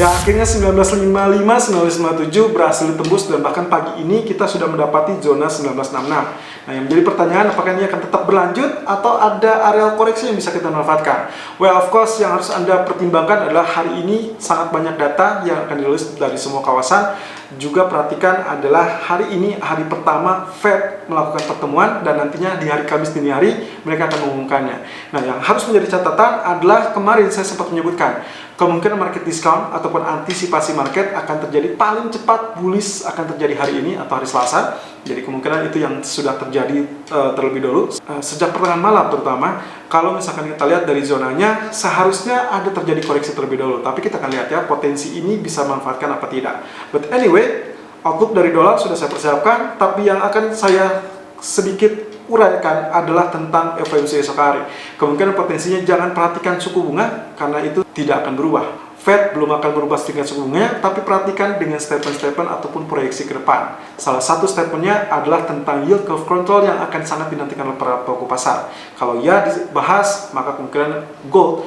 Ya, akhirnya 1955, 1957 berhasil ditembus dan bahkan pagi ini kita sudah mendapati zona 1966. Nah, yang menjadi pertanyaan apakah ini akan tetap berlanjut atau ada areal koreksi yang bisa kita manfaatkan? Well, of course, yang harus Anda pertimbangkan adalah hari ini sangat banyak data yang akan dirilis dari semua kawasan. Juga perhatikan adalah hari ini hari pertama Fed melakukan pertemuan dan nantinya di hari Kamis dini hari mereka akan mengumumkannya. Nah, yang harus menjadi catatan adalah kemarin saya sempat menyebutkan kemungkinan market discount ataupun antisipasi market akan terjadi paling cepat bullish akan terjadi hari ini atau hari Selasa. Jadi kemungkinan itu yang sudah terjadi terlebih dahulu sejak pertengahan malam terutama. Kalau misalkan kita lihat dari zonanya seharusnya ada terjadi koreksi terlebih dahulu. Tapi kita akan lihat ya potensi ini bisa manfaatkan apa tidak. But anyway, outlook dari dolar sudah saya persiapkan. Tapi yang akan saya sedikit uraikan adalah tentang FOMC esok hari. Kemungkinan potensinya jangan perhatikan suku bunga karena itu tidak akan berubah. Fed belum akan berubah tingkat suku bunganya, tapi perhatikan dengan statement-statement ataupun proyeksi ke depan. Salah satu statementnya adalah tentang yield curve control yang akan sangat dinantikan oleh para pelaku pasar. Kalau ya dibahas, maka kemungkinan gold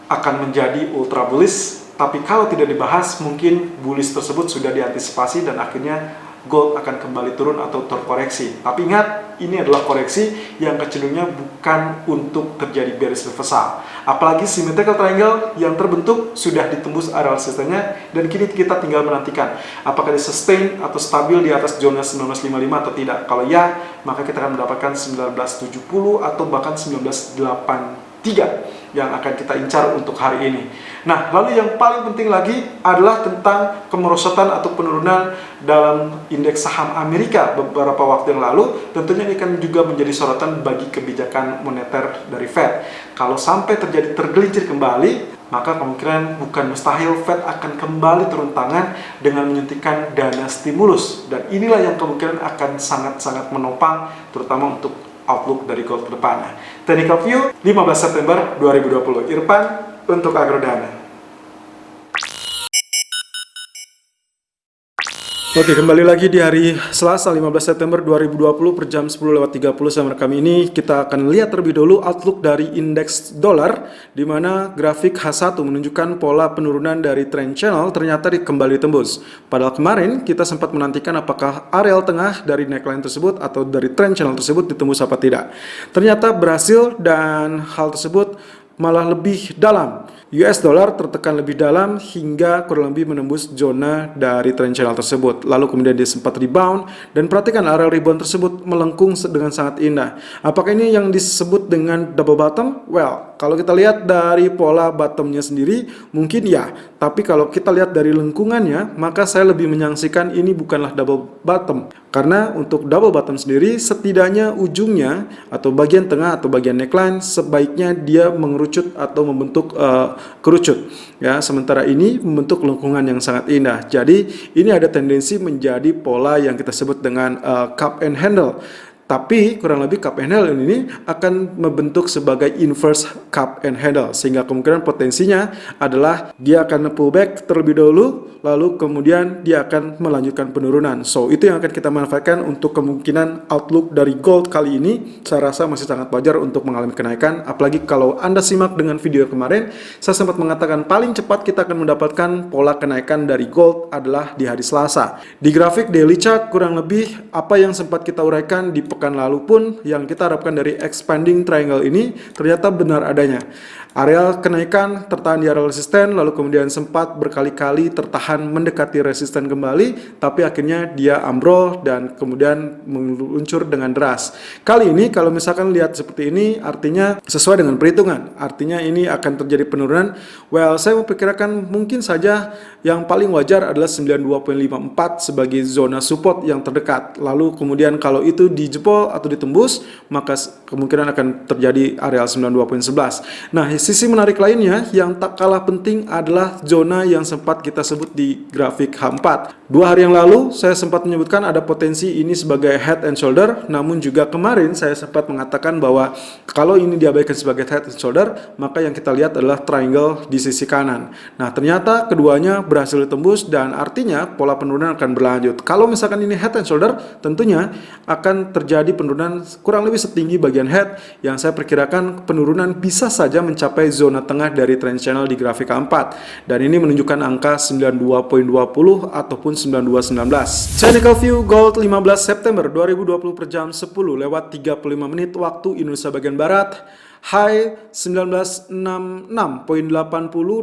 akan menjadi ultra bullish, tapi kalau tidak dibahas, mungkin bullish tersebut sudah diantisipasi dan akhirnya gold akan kembali turun atau terkoreksi. Tapi ingat, ini adalah koreksi yang kecenderungannya bukan untuk terjadi bearish reversal. Apalagi symmetrical triangle yang terbentuk sudah ditembus area resistennya dan kini kita tinggal menantikan apakah dia sustain atau stabil di atas zona 1955 atau tidak. Kalau ya, maka kita akan mendapatkan 1970 atau bahkan 1983 yang akan kita incar untuk hari ini. Nah, lalu yang paling penting lagi adalah tentang kemerosotan atau penurunan dalam indeks saham Amerika beberapa waktu yang lalu. Tentunya ini akan juga menjadi sorotan bagi kebijakan moneter dari Fed. Kalau sampai terjadi tergelincir kembali, maka kemungkinan bukan mustahil Fed akan kembali turun tangan dengan menyuntikkan dana stimulus. Dan inilah yang kemungkinan akan sangat-sangat menopang terutama untuk outlook dari gold ke depannya. Technical view 15 September 2020. Irfan untuk Agrodana. Oke, kembali lagi di hari Selasa 15 September 2020 per jam 10.30 sama rekam ini. Kita akan lihat terlebih dahulu outlook dari indeks dolar, di mana grafik H1 menunjukkan pola penurunan dari trend channel ternyata kembali tembus. Padahal kemarin kita sempat menantikan apakah areal tengah dari neckline tersebut atau dari trend channel tersebut ditembus apa tidak. Ternyata berhasil dan hal tersebut malah lebih dalam. US dollar tertekan lebih dalam hingga kurang lebih menembus zona dari trend channel tersebut. Lalu kemudian dia sempat rebound dan perhatikan area rebound tersebut melengkung dengan sangat indah. Apakah ini yang disebut dengan double bottom? Well, kalau kita lihat dari pola bottomnya sendiri mungkin ya. Tapi kalau kita lihat dari lengkungannya, maka saya lebih menyaksikan ini bukanlah double bottom. Karena untuk double bottom sendiri setidaknya ujungnya atau bagian tengah atau bagian neckline sebaiknya dia mengerucut atau membentuk kerucut ya, sementara ini membentuk lengkungan yang sangat indah. Jadi ini ada tendensi menjadi pola yang kita sebut dengan cup and handle. Tapi kurang lebih cup and handle ini akan membentuk sebagai inverse cup and handle, sehingga kemungkinan potensinya adalah dia akan pullback terlebih dahulu, lalu kemudian dia akan melanjutkan penurunan. So itu yang akan kita manfaatkan untuk kemungkinan outlook dari gold kali ini. Saya rasa masih sangat wajar untuk mengalami kenaikan, apalagi kalau Anda simak dengan video kemarin, saya sempat mengatakan paling cepat kita akan mendapatkan pola kenaikan dari gold adalah di hari Selasa. Di grafik daily chart kurang lebih apa yang sempat kita uraikan di pekan lalu pun yang kita harapkan dari expanding triangle ini ternyata benar adanya. Area kenaikan tertahan di area resisten, lalu kemudian sempat berkali-kali tertahan mendekati resisten kembali, tapi akhirnya dia ambrol dan kemudian meluncur dengan deras. Kali ini kalau misalkan lihat seperti ini, artinya sesuai dengan perhitungan, artinya ini akan terjadi penurunan. Well, saya memperkirakan mungkin saja yang paling wajar adalah 92.54 sebagai zona support yang terdekat. Lalu kemudian kalau itu dijebol atau ditembus, maka kemungkinan akan terjadi area 92.11. Nah, sisi menarik lainnya yang tak kalah penting adalah zona yang sempat kita sebut di grafik H4. 2 hari yang lalu saya sempat menyebutkan ada potensi ini sebagai head and shoulder, namun juga kemarin saya sempat mengatakan bahwa kalau ini diabaikan sebagai head and shoulder, maka yang kita lihat adalah triangle di sisi kanan. Nah, ternyata keduanya berhasil ditembus dan artinya pola penurunan akan berlanjut. Kalau misalkan ini head and shoulder, tentunya akan terjadi terjadi penurunan kurang lebih setinggi bagian head yang saya perkirakan penurunan bisa saja mencapai zona tengah dari trend channel di grafik K4, dan ini menunjukkan angka 92.20 ataupun 92.19. Technical view gold 15 September 2020 per jam 10 lewat 35 menit waktu Indonesia bagian Barat. High 1966.80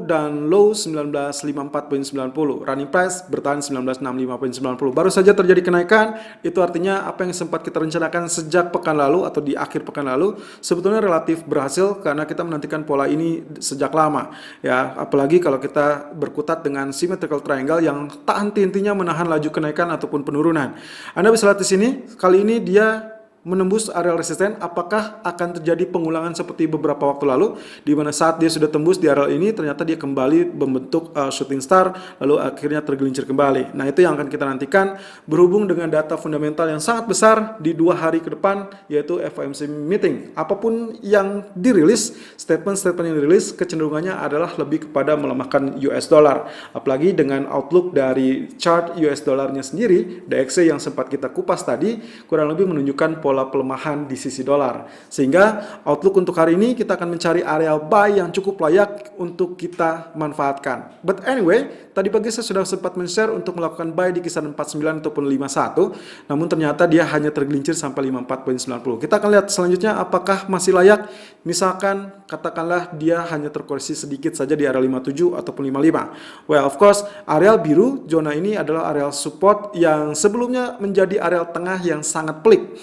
dan low 1954.90. Running price bertahan 1965.90. Baru saja terjadi kenaikan, itu artinya apa yang sempat kita rencanakan sejak pekan lalu atau di akhir pekan lalu sebetulnya relatif berhasil karena kita menantikan pola ini sejak lama. Ya, apalagi kalau kita berkutat dengan symmetrical triangle yang tak henti-hentinya menahan laju kenaikan ataupun penurunan. Anda bisa lihat di sini, kali ini dia menembus area resisten. Apakah akan terjadi pengulangan seperti beberapa waktu lalu, di mana saat dia sudah tembus di area ini ternyata dia kembali membentuk shooting star lalu akhirnya tergelincir kembali. Nah, itu yang akan kita nantikan berhubung dengan data fundamental yang sangat besar di 2 hari ke depan, yaitu FOMC meeting. Apapun yang dirilis, statement-statement yang dirilis kecenderungannya adalah lebih kepada melemahkan US dollar, apalagi dengan outlook dari chart US dollarnya sendiri, DXY yang sempat kita kupas tadi kurang lebih menunjukkan pola pelemahan di sisi dolar, sehingga outlook untuk hari ini kita akan mencari area buy yang cukup layak untuk kita manfaatkan. But anyway, tadi pagi saya sudah sempat men-share untuk melakukan buy di kisaran 49 ataupun 51, namun ternyata dia hanya tergelincir sampai 54.90. Kita akan lihat selanjutnya apakah masih layak. Misalkan katakanlah dia hanya terkoreksi sedikit saja di area 57 ataupun 55. Well, of course, area biru zona ini adalah area support yang sebelumnya menjadi area tengah yang sangat pelik.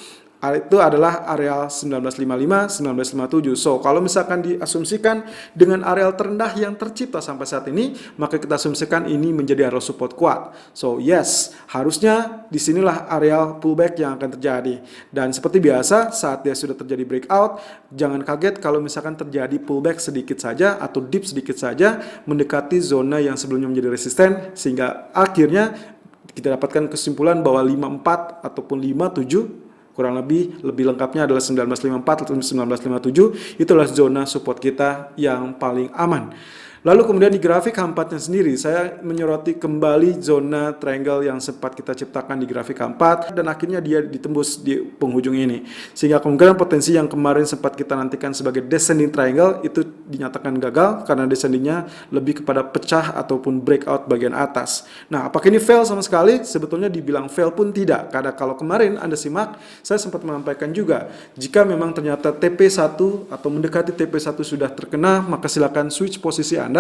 Itu adalah area 1955, 1957. So, kalau misalkan diasumsikan dengan area terendah yang tercipta sampai saat ini, maka kita asumsikan ini menjadi area support kuat. So, yes, harusnya disinilah area pullback yang akan terjadi. Dan seperti biasa, saat dia sudah terjadi breakout, jangan kaget kalau misalkan terjadi pullback sedikit saja atau dip sedikit saja mendekati zona yang sebelumnya menjadi resisten, sehingga akhirnya kita dapatkan kesimpulan bahwa 54 ataupun 57 kurang lebih lengkapnya adalah 1954 atau 1957, itulah zona support kita yang paling aman. Lalu kemudian di grafik K4-nya sendiri, saya menyoroti kembali zona triangle yang sempat kita ciptakan di grafik K4 dan akhirnya dia ditembus di penghujung ini. Sehingga kemungkinan potensi yang kemarin sempat kita nantikan sebagai descending triangle itu dinyatakan gagal karena descendingnya lebih kepada pecah ataupun breakout bagian atas. Nah, apakah ini fail sama sekali? Sebetulnya dibilang fail pun tidak. Karena kalau kemarin Anda simak, saya sempat menyampaikan juga, jika memang ternyata TP1 atau mendekati TP1 sudah terkena, maka silakan switch posisi Anda,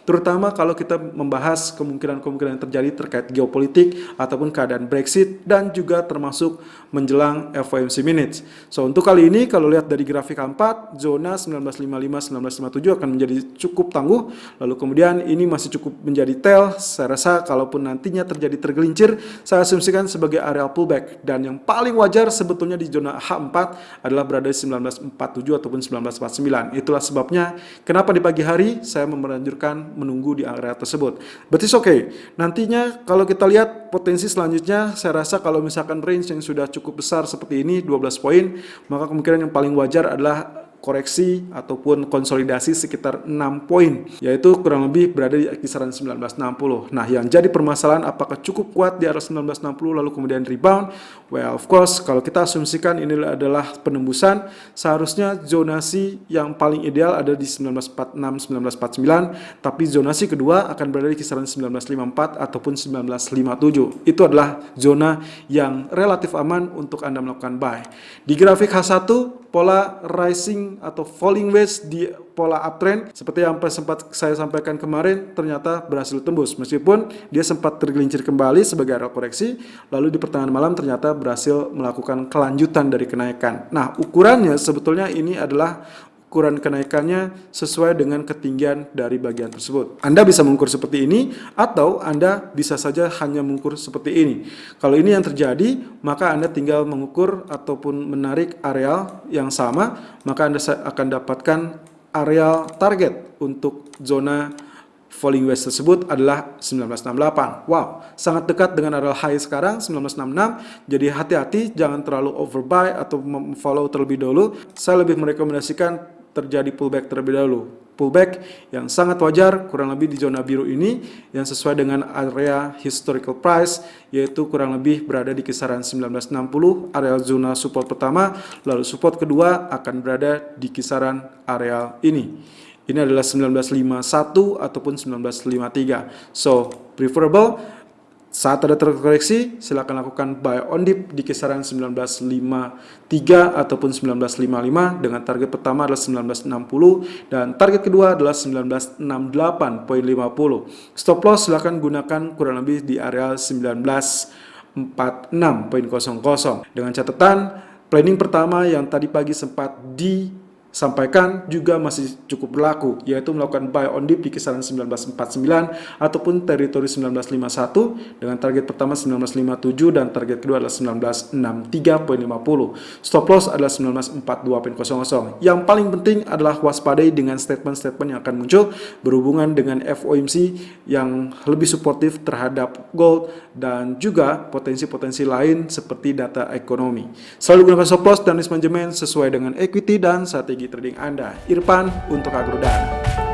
terutama kalau kita membahas kemungkinan-kemungkinan yang terjadi terkait geopolitik ataupun keadaan Brexit dan juga termasuk menjelang FOMC minutes. So, untuk kali ini kalau lihat dari grafik K4, zona 1955-1957 akan menjadi cukup tangguh. Lalu kemudian ini masih cukup menjadi tail. Saya rasa kalaupun nantinya terjadi tergelincir, saya asumsikan sebagai area pullback, dan yang paling wajar sebetulnya di zona H4 adalah berada di 1947 ataupun 1949. Itulah sebabnya kenapa di pagi hari saya menganjurkan menunggu di area tersebut. But it's okay. Nantinya kalau kita lihat potensi selanjutnya, saya rasa kalau misalkan range yang sudah cukup besar seperti ini 12 poin, maka kemungkinan yang paling wajar adalah koreksi ataupun konsolidasi sekitar 6 poin, yaitu kurang lebih berada di kisaran 1960. Nah, yang jadi permasalahan apakah cukup kuat di area 1960 lalu kemudian rebound? Well, of course, kalau kita asumsikan ini adalah penembusan, seharusnya zonasi yang paling ideal ada di 1946-1949, tapi zonasi kedua akan berada di kisaran 1954 ataupun 1957. Itu adalah zona yang relatif aman untuk Anda melakukan buy. Di grafik H1, pola rising atau falling wedge di pola uptrend seperti yang sempat saya sampaikan kemarin ternyata berhasil tembus, meskipun dia sempat tergelincir kembali sebagai area koreksi, lalu di pertengahan malam ternyata berhasil melakukan kelanjutan dari kenaikan. Nah, ukurannya sebetulnya ini adalah ukuran kenaikannya sesuai dengan ketinggian dari bagian tersebut. Anda bisa mengukur seperti ini atau Anda bisa saja hanya mengukur seperti ini. Kalau ini yang terjadi, maka Anda tinggal mengukur ataupun menarik areal yang sama, maka Anda akan dapatkan areal target untuk zona falling wedge tersebut adalah 1968. Wow, sangat dekat dengan area high sekarang 1966. Jadi hati-hati, jangan terlalu overbuy atau follow terlebih dahulu. Saya lebih merekomendasikan terjadi pullback terlebih dahulu. Pullback yang sangat wajar kurang lebih di zona biru ini yang sesuai dengan area historical price, yaitu kurang lebih berada di kisaran 1960, area zona support pertama, lalu support kedua akan berada di kisaran area ini. Ini adalah 1951 ataupun 1953. So, preferable saat ada terkoreksi, silakan lakukan buy on dip di kisaran 1953 ataupun 1955 dengan target pertama adalah 1960 dan target kedua adalah 1968.50. Stop loss silakan gunakan kurang lebih di area 1946.00 dengan catatan planning pertama yang tadi pagi sempat disampaikan juga masih cukup berlaku, yaitu melakukan buy on dip di kisaran 1949 ataupun teritori 1951 dengan target pertama 1957 dan target kedua adalah 1963.50. Stop loss adalah 1942.00. Yang paling penting adalah waspadai dengan statement-statement yang akan muncul berhubungan dengan FOMC yang lebih suportif terhadap gold dan juga potensi-potensi lain seperti data ekonomi. Selalu gunakan stop loss dan risk management sesuai dengan equity dan strategi trading Anda. Irfan untuk Agrodan.